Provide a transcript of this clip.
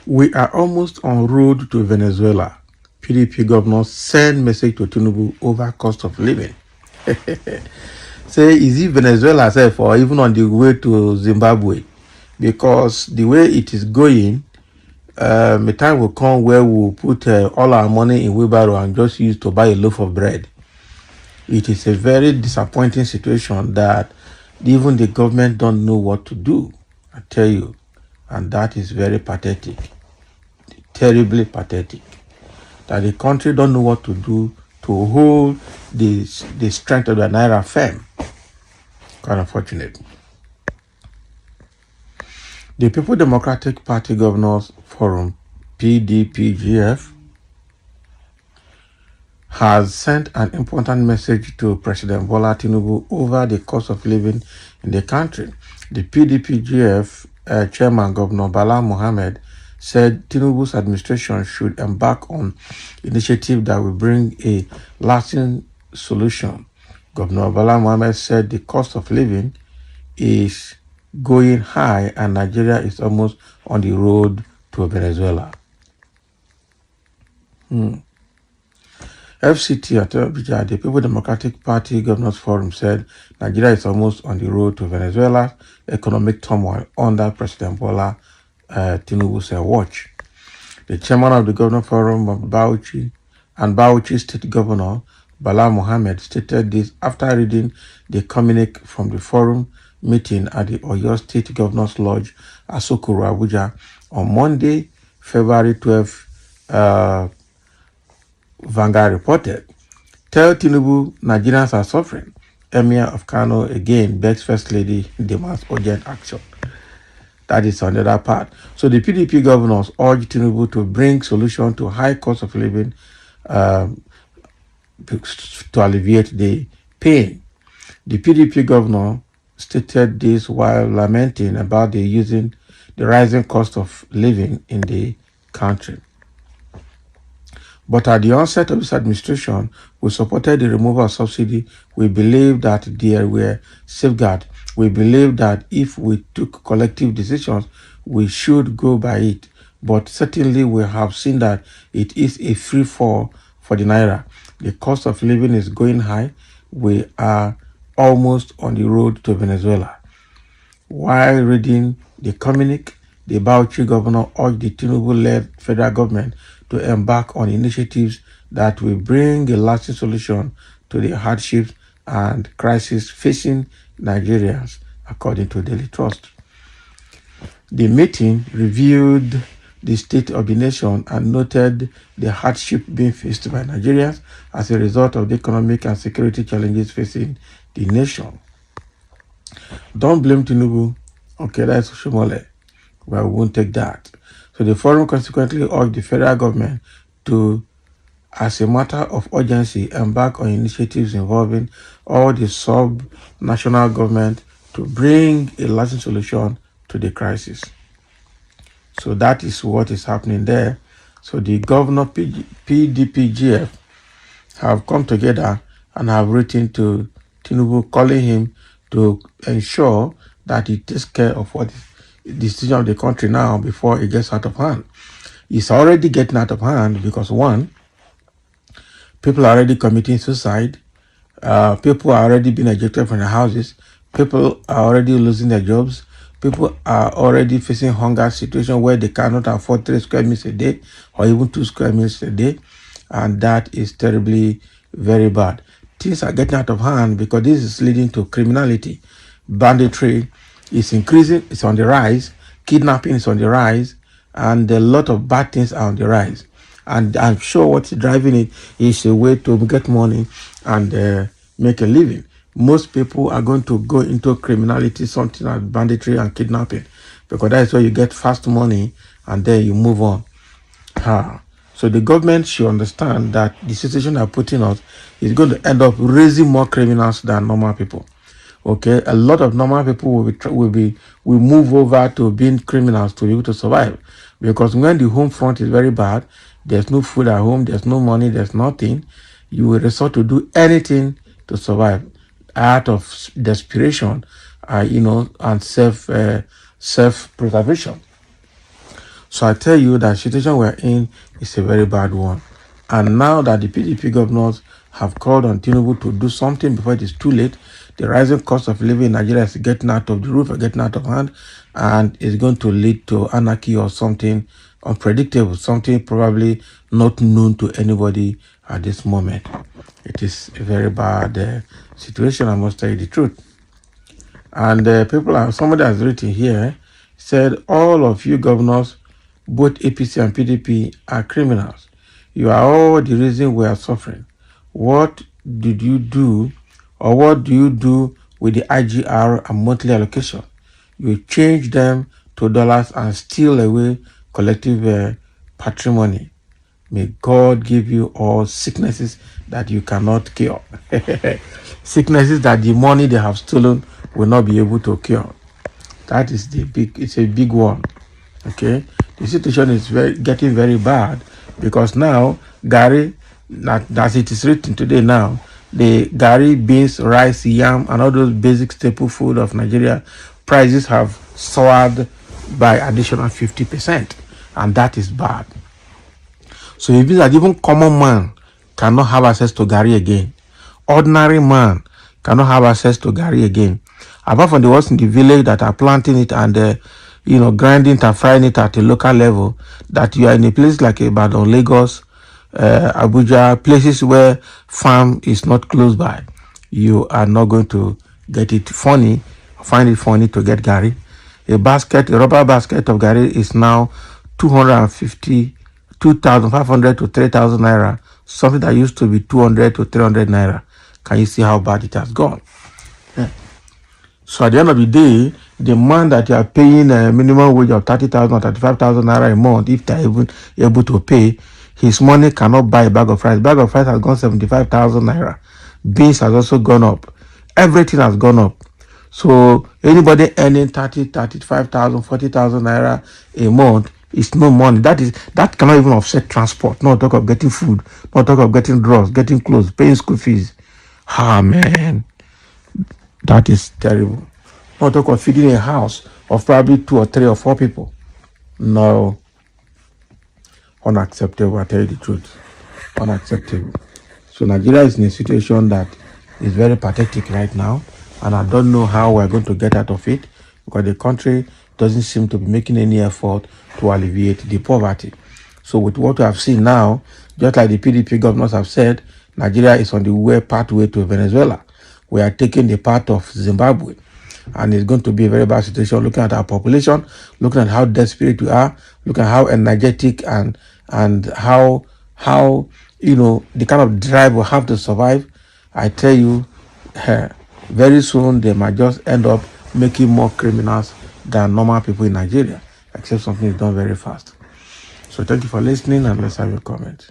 We are almost en road to Venezuela. PDP governors send message to Tinubu over cost of living. Say, is it Venezuela self or even on the way to Zimbabwe? Because the way it is going, a time will come where we'll put all our money in wheelbarrow and just use to buy a loaf of bread. It is a very disappointing situation that even the government don't know what to do, I tell you. And that is very pathetic, terribly pathetic. That the country don't know what to do to hold the strength of the Naira firm. Quite unfortunate. The People Democratic Party Governors Forum, PDPGF, has sent an important message to President Bola Tinubu over the cost of living in the country. The PDPGF chairman, Governor Bala Mohammed, said Tinubu's administration should embark on initiative that will bring a lasting solution. Governor Bala Mohammed said the cost of living is going high and Nigeria is almost on the road to Venezuela. FCT at Abuja, the People Democratic Party Governors Forum, said Nigeria is almost on the road to Venezuela's economic turmoil under President Bola Tinubu's watch. The chairman of the Governor Forum of Bauchi and Bauchi State Governor Bala Mohammed stated this after reading the communique from the forum meeting at the Oyo State Governor's Lodge, Asokoro, Abuja, on Monday, February 12th. Vanguard reported, "Tell Tinubu Nigerians are suffering. Emir of Kano again begs First Lady demands urgent action." That is on the other part. So the PDP governors urged Tinubu to bring solution to high cost of living to alleviate the pain. The PDP governor stated this while lamenting about the rising cost of living in the country. But at the onset of this administration, we supported the removal of subsidy. We believe that there were safeguards. We believe that if we took collective decisions, we should go by it. But certainly we have seen that it is a free fall for the Naira. The cost of living is going high. We are almost on the road to Venezuela. While reading the communique, the Bauchi governor urged the Tinubu-led federal government to embark on initiatives that will bring a lasting solution to the hardships and crisis facing Nigerians, according to Daily Trust. The meeting reviewed the state of the nation and noted the hardship being faced by Nigerians as a result of the economic and security challenges facing the nation. Don't blame Tinubu. Okay, that's Shomole. Well, we won't take that. So the forum consequently urged the federal government to, as a matter of urgency, embark on initiatives involving all the sub-national government to bring a lasting solution to the crisis. So that is what is happening there. So the governor PDPGF have come together and have written to Tinubu calling him to ensure that he takes care of what is the decision of the country now before it gets out of hand. It's already getting out of hand because, one, people are already committing suicide. People are already being ejected from their houses. People are already losing their jobs. People are already facing hunger situation where they cannot afford 3 square meals a day or even 2 square meals a day. And that is terribly very bad. Things are getting out of hand because this is leading to criminality. Banditry is increasing, it's on the rise. Kidnapping is on the rise. And a lot of bad things are on the rise. And I'm sure what's driving it is a way to get money and make a living. Most people are going to go into criminality, something like banditry and kidnapping, because that is where you get fast money and then you move on. So the government should understand that the situation they're putting us is going to end up raising more criminals than normal people. Okay, a lot of normal people will move over to being criminals to be able to survive, because when the home front is very bad, there's no food at home, there's no money, there's nothing. You will resort to do anything to survive, out of desperation, and self-preservation. So I tell you that situation we're in is a very bad one. And now that the PDP governors have called on Tinubu to do something before it is too late, the rising cost of living in Nigeria is getting out of the roof, or getting out of hand, and is going to lead to anarchy or something unpredictable, something probably not known to anybody at this moment. It is a very bad situation, I must tell you the truth. And somebody has written here, said, all of you governors, both APC and PDP, are criminals. You are all the reason we are suffering. What did you do, or what do you do with the IGR and monthly allocation? You change them to dollars and steal away collective patrimony. May God give you all sicknesses that you cannot cure. Sicknesses that the money they have stolen will not be able to cure. That is it's a big one. Okay? The situation is getting very bad because now, Gary, as it is written today now, the Gary, beans, rice, yam, and all those basic staple food of Nigeria, prices have soared by additional 50%. And that is bad. So it means that even common man cannot have access to Gary again. Ordinary man cannot have access to Gary again. Apart from the ones in the village that are planting it and grinding it and frying it at a local level, that you are in a place like Ibadan, Lagos, Abuja, places where farm is not close by, you are not going to find it funny to get Gary. A rubber basket of Gary is now 2,500 to 3,000 naira, something that used to be 200 to 300 naira. Can you see how bad it has gone? Yeah. So at the end of the day, the man that you are paying a minimum wage of 30,000 or 35,000 naira a month, if they're even able to pay, his money cannot buy a bag of rice. Bag of rice has gone 75,000 naira. Beans has also gone up. Everything has gone up. So anybody earning 30, 35,000, 40,000 naira a month is no money. That cannot even offset transport. Not talk of getting food. Not talk of getting drugs, getting clothes, paying school fees. Ah, man. That is terrible. Not talk of feeding a house of probably 2 or 3 or 4 people. No. Unacceptable, I tell you the truth. Unacceptable. So Nigeria is in a situation that is very pathetic right now. And I don't know how we're going to get out of it because the country doesn't seem to be making any effort to alleviate the poverty. So with what we have seen now, just like the PDP governors have said, Nigeria is on the pathway to Venezuela. We are taking the path of Zimbabwe. And it's going to be a very bad situation looking at our population, looking at how desperate we are, looking at how energetic and how the kind of drive we have to survive. I tell you, very soon they might just end up making more criminals than normal people in Nigeria, except something is done very fast. So thank you for listening, and let's have your comment.